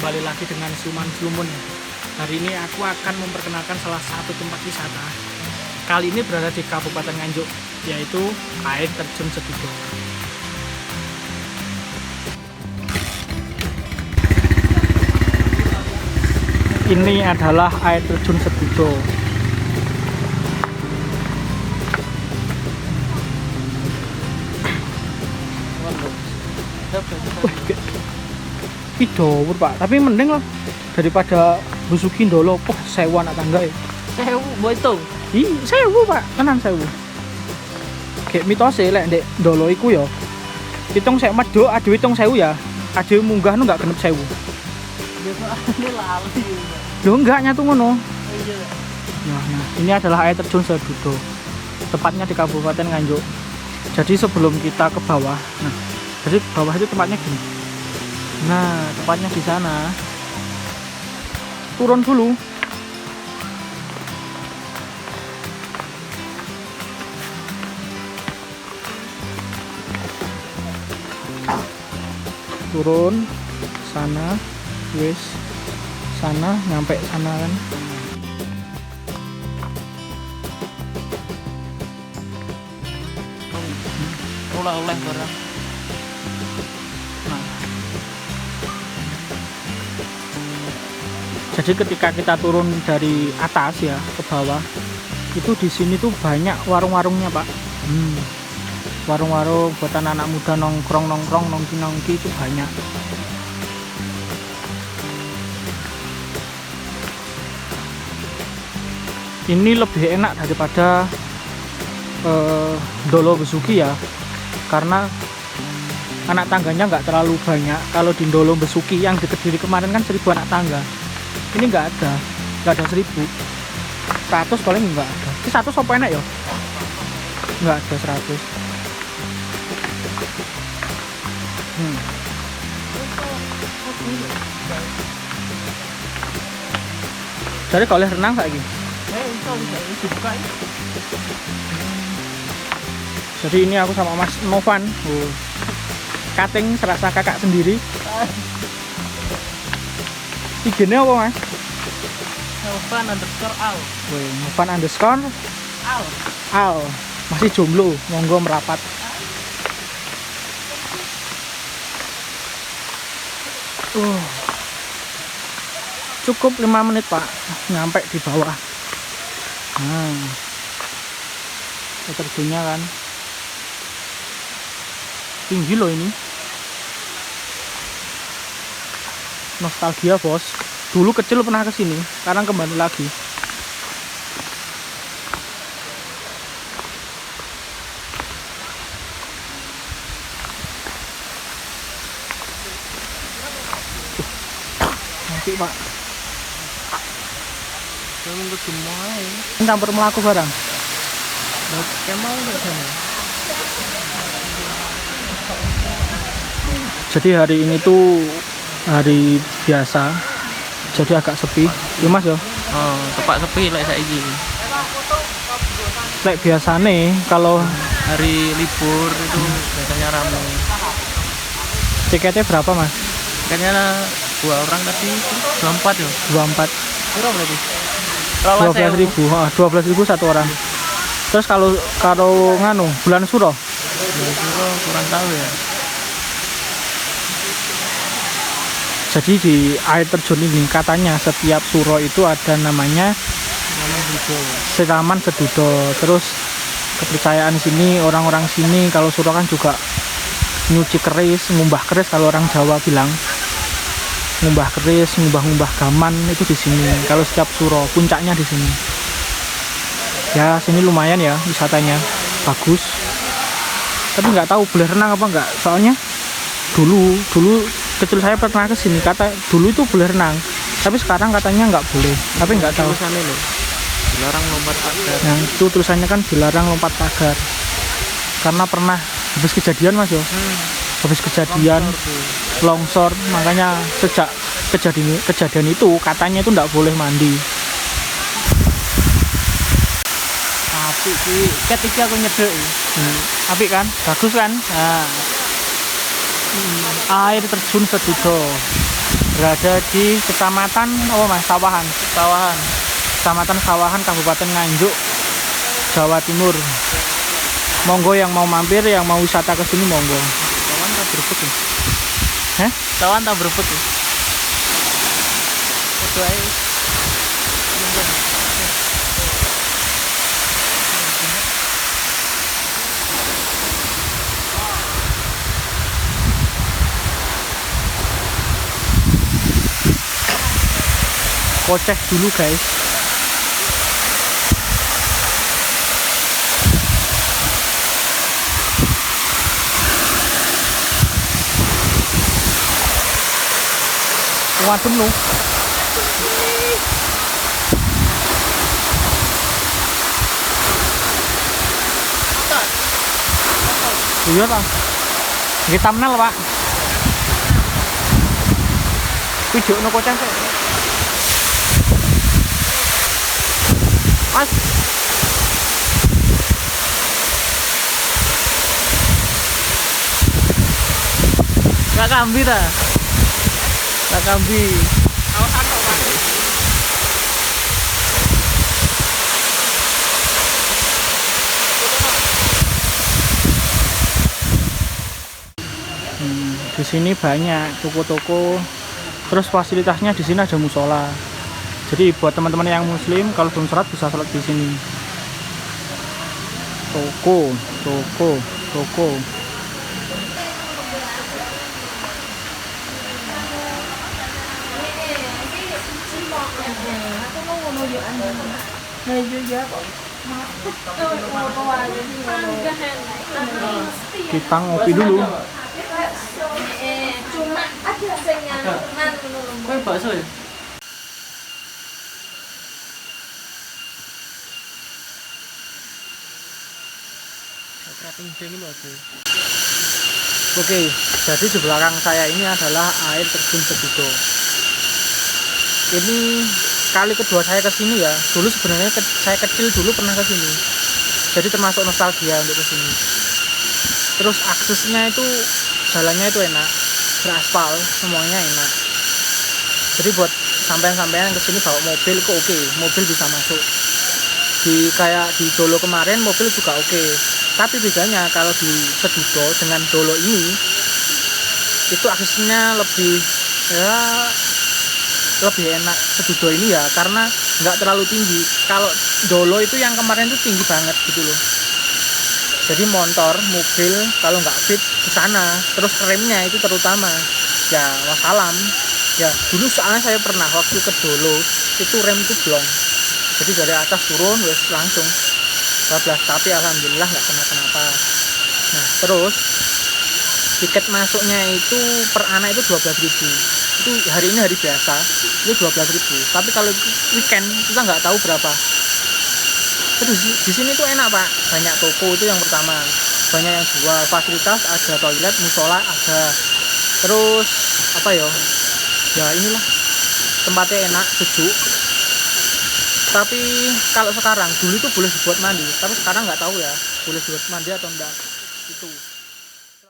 kembali lagi dengan Siluman Slumun. Hari ini aku akan memperkenalkan salah satu tempat wisata. Kali ini berada di Kabupaten Nganjuk, yaitu air terjun Sedudo. Ini adalah air terjun Sedudo. Idowur Pak, tapi mending lah daripada Besuki Ndolo. Oh, sewu anak tangga ya. Sewu mbok itu. Ih, sewu Pak, tenan sewu. Kayak mitose lek ndek Ndolo iku ya. Hitung sek medhok, adu hitung sewu ya. Adu munggah nu enggak genep sewu. Ini lali. Lho enggak nyatu ngono. Iya. Nah, ini adalah air terjun Sedudo. Tepatnya di Kabupaten Nganjuk. Jadi sebelum kita ke bawah, nah, jadi bawah itu tempatnya gini. Nah, tempatnya di sana. Turun dulu. Turun sana, wis sana nyampe sana kan. Oleh barang. Jadi ketika kita turun dari atas ya ke bawah, itu di sini tuh banyak warung-warungnya Pak. Warung-warung buat anak-anak muda nongkrong, nongki itu banyak. Ini lebih enak daripada Ndolo Besuki ya, karena anak tangganya nggak terlalu banyak. Kalau di Ndolo Besuki yang di Kediri kemarin kan 1000 anak tangga. Ini nggak ada 1000. 100 paling nggak ada. Ini 100 apa enak ya? Nggak ada 100. Jadi kalau renang kayak gini. Bisa dibuka ya. Jadi ini aku sama Mas Novan. Kating serasa kakak sendiri. IG-nya apa Mas? Novan_al. Novan_al. Al. Masih jomblo, monggo merapat. Cukup 5 menit Pak, nyampe di bawah. Nah, terjunnya kan tinggi loh ini. Nostalgia bos. Dulu kecil pernah kesini, sekarang kembali lagi. Nanti Pak. Jangan ke semua ya. Campur melaku barang. Kayak mau nggak sana? Jadi hari ini tuh hari biasa, jadi agak sepi. Ya Mas ya. Oh, tepak sepi lek saiki. Lek biasane kalau Hari libur itu biasanya ramai. tiketnya berapa Mas? Kayaknya 2 orang tadi 24 ya. 24. Berapa berarti? 12.000. 12.000 satu orang. Terus kalau nganu bulan Suro Kurang tahu ya. jadi di air terjun ini katanya setiap Suro itu ada namanya Siraman Sedudo. Terus kepercayaan sini, orang-orang sini kalau Suro kan juga nyuci keris, ngumbah keris. Kalau orang Jawa bilang ngumbah keris, ngumbah gaman itu di sini. Kalau setiap Suro puncaknya di sini. Ya sini lumayan ya wisatanya, bagus. Tapi nggak tahu boleh renang apa nggak. Soalnya dulu kecil saya pernah kesini, kata dulu itu boleh renang. Tapi sekarang katanya nggak boleh. Tapi nggak tahu. Tulisannya loh. Dilarang lompat pagar. Yang itu tulisannya kan dilarang lompat pagar. Karena pernah habis kejadian Mas yo. Habis kejadian longsor, makanya sejak kejadian itu katanya itu nggak boleh mandi. Tapi sih ketika aku nyedek. Apik kan? Bagus kan? Nah. Air terjun Sedudo. berada di Kecamatan Sawahan. Kecamatan Sawahan, Kabupaten Nganjuk, Jawa Timur. Monggo yang mau mampir, yang mau wisata ke sini monggo. Lawan tak berebut ya. Hah? Lawan tak berebut ya. Foto aja. Kocek dulu guys. Waduh lu. Iya lah. Nggih thumbnail, Pak. Video no kocek. Mas. Gak kambi ta. Tak kambi. Kawasan kok, Pak. Di sini banyak toko-toko. Terus fasilitasnya di sini ada musola. Jadi buat teman-teman yang muslim kalau belum sholat bisa sholat di sini. Toko. Kita ngopi dulu. Cuma ada senyaman Kowe bakso ya? Oke, jadi di belakang saya ini adalah air terjun Sedudo. Ini kali kedua saya ke sini ya. Dulu sebenarnya saya kecil dulu pernah ke sini. Jadi termasuk nostalgia untuk ke sini. Terus aksesnya itu jalannya itu enak, beraspal, semuanya enak. Jadi buat sampean-sampean ke sini bawa mobil kok oke, mobil bisa masuk. Kayak di Dolo kemarin mobil juga oke. Tapi bedanya kalau di Sedudo dengan Dolo ini itu aksesnya lebih enak Sedudo ini ya, karena nggak terlalu tinggi. Kalau Dolo itu yang kemarin itu tinggi banget gitu loh. Jadi motor, mobil kalau nggak fit ke sana, terus remnya itu terutama ya wassalam. Ya dulu soalnya saya pernah waktu ke Dolo itu rem itu blong. Jadi dari atas turun wes langsung 12, tapi alhamdulillah nggak kenapa-napa. Nah terus tiket masuknya itu per anak itu 12.000. Itu hari ini hari biasa itu 12.000. Tapi kalau weekend kita nggak tahu berapa. Terus di sini tuh enak Pak, banyak toko itu yang pertama, banyak yang jual fasilitas, ada toilet, musola ada. Terus apa ya? Ya inilah tempatnya enak, sejuk. Tapi kalau sekarang, dulu itu boleh dibuat mandi, tapi sekarang nggak tahu ya boleh dibuat mandi atau enggak itu.